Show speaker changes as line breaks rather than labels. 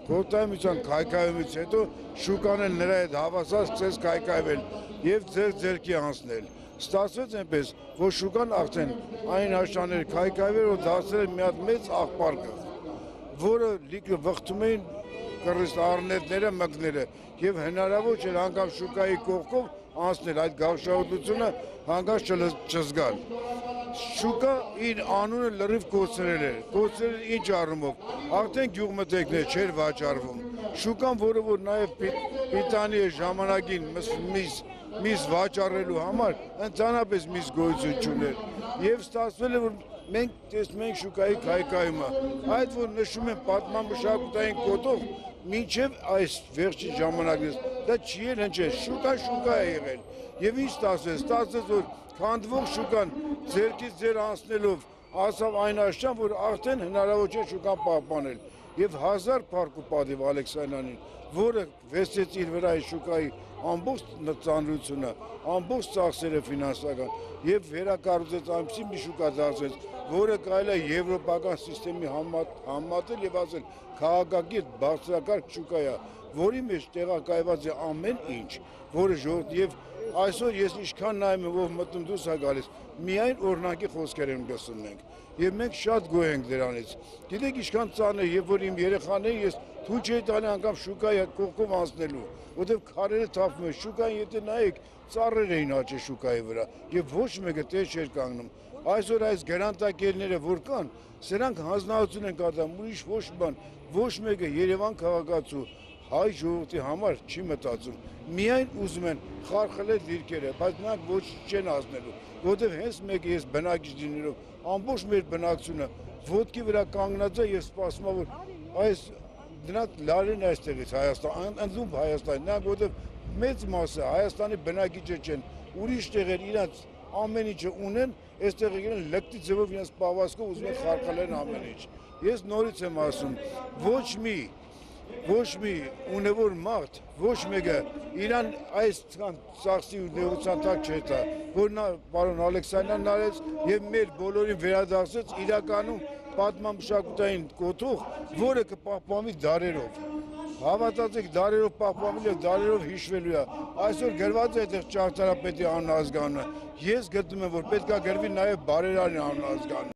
Խորհրդայնության քայքայումից հետո շուկան էլ նրա հետ հավասար սկսեց քայքայվել եւ ձեռքի անցնել։ Ստացվեց այնպես, որ շուկան արդեն այն աշտաներ քայքայվել, որ դարձել մի հատ մեծ աղբար կա, որը լիքը վխտում էին կռիստառնետները, մկները եւ հնարավոր չէր անգամ շուկայի կողքով անցնել այդ գաղշահոտությունը հանգած չզգալ։ Շուկա իր անունը լրիվ կոծրել ինչ առումով, արդեն գյուղմթերքներ չէր վաճառվում։ Շուկան, որը որ նաեւ պիտանի է ժամանակին միս վաճառելու համար, ընդհանրապես միս գոյություն չուներ։ Եվ ստացվել է, որ մենք տեսնում ենք շուկայի քայքայումը, այդ որ նշում են պատմամշակութային կոթող, մինչև այս վերջի ժամանակից դա չի էլ հնչել, շուկա է եղել։ Եվ ինչ ստացվեց, որ քանդվող շուկան ձեռքից ձեռ անցնելով ասավ այն աշճան, որ արդեն հնարավոր չէ շուկան պահպանել։ Եվ 1000 փառք ու պատիվ Ալեքսանյանին, որը վեցեց իր վրա այս շուկայի ամբողջ ծանրությունը, ամբողջ ծախսերը ֆինանսական եւ վերակառուցեց այնպիսի մի շուկա դարձեց, որը կարելի է եվրոպական համակարգի համատել եւ ասել քաղաքակիրթ բարձրակարգ շուկա է, որի մեջ տեղակայված է ամեն ինչ, որը ժողովուրդ եւ այսօր ես ինչքան նայում եմ, ով մտնում դուրս է գալիս, միայն օրինակի խոսքեր եմ լսում մենք եւ մենք շատ գոհ ենք դրանից։ Գիտեք ինչքան ծանր է, երբ որ իմ երեխաներին ես թույլ չէի տալի անգամ շուկայի կողքով անցնելու, որտեղ քարերը թափվում են, շուկային եթե նայեք, ծառեր էին աճել շուկայի վրա եւ ոչ մեկը տեղ չէր կանգնում։ Այսօր այս գրանտակերները որ կան, սրանք հանձնարարություն են կատարում, ուրիշ ոչ բան, ոչ մեկը Երևան քաղաքացու հայ ժողովրդի համար չի մտածում, միայն ուզում են խարխլել դիրքերը, բայց նրանք ոչ չեն ազնելու, որովհետև հենց մեկը ես բնակիչ լինելով, ամբողջ մեր բնակչությունը ոտքի վրա կանգնած է եւ սպասում է, որ այս դրանք լարեն այստեղից Հայաստան, ընդդեմ Հայաստան, նրանք որովհետև մեծ մասը Հայաստանի բնակիչը չեն, ուրիշ տեղեր իրանց ամեն ինչը ունեն, այստեղ իրեն լկտի ձևով իրենց պահվածքով ուզում են խարխլեն ամեն ինչ։ Ես նորից եմ ասում, ոչ մի ունևոր մարդ, ոչ մեկը իրան այս ծախսի ու նեղության տակ չէ տա, որ նա պարոն Ալեքսանյանն արեց եւ մեր բոլորին վերադարձեց իրականում պատմամշակութային կոթող, որը կպահպանվի դարերով։ Հավատացեք դարերով պահպանվել եւ դարերով հիշվելու է։ Այսօր գրված է այդտեղ ճարտարապետի անուն ազգանունը։ Ես գտնում եմ, որ պետք է գրվի նաեւ բարերարի անուն ազգանունը։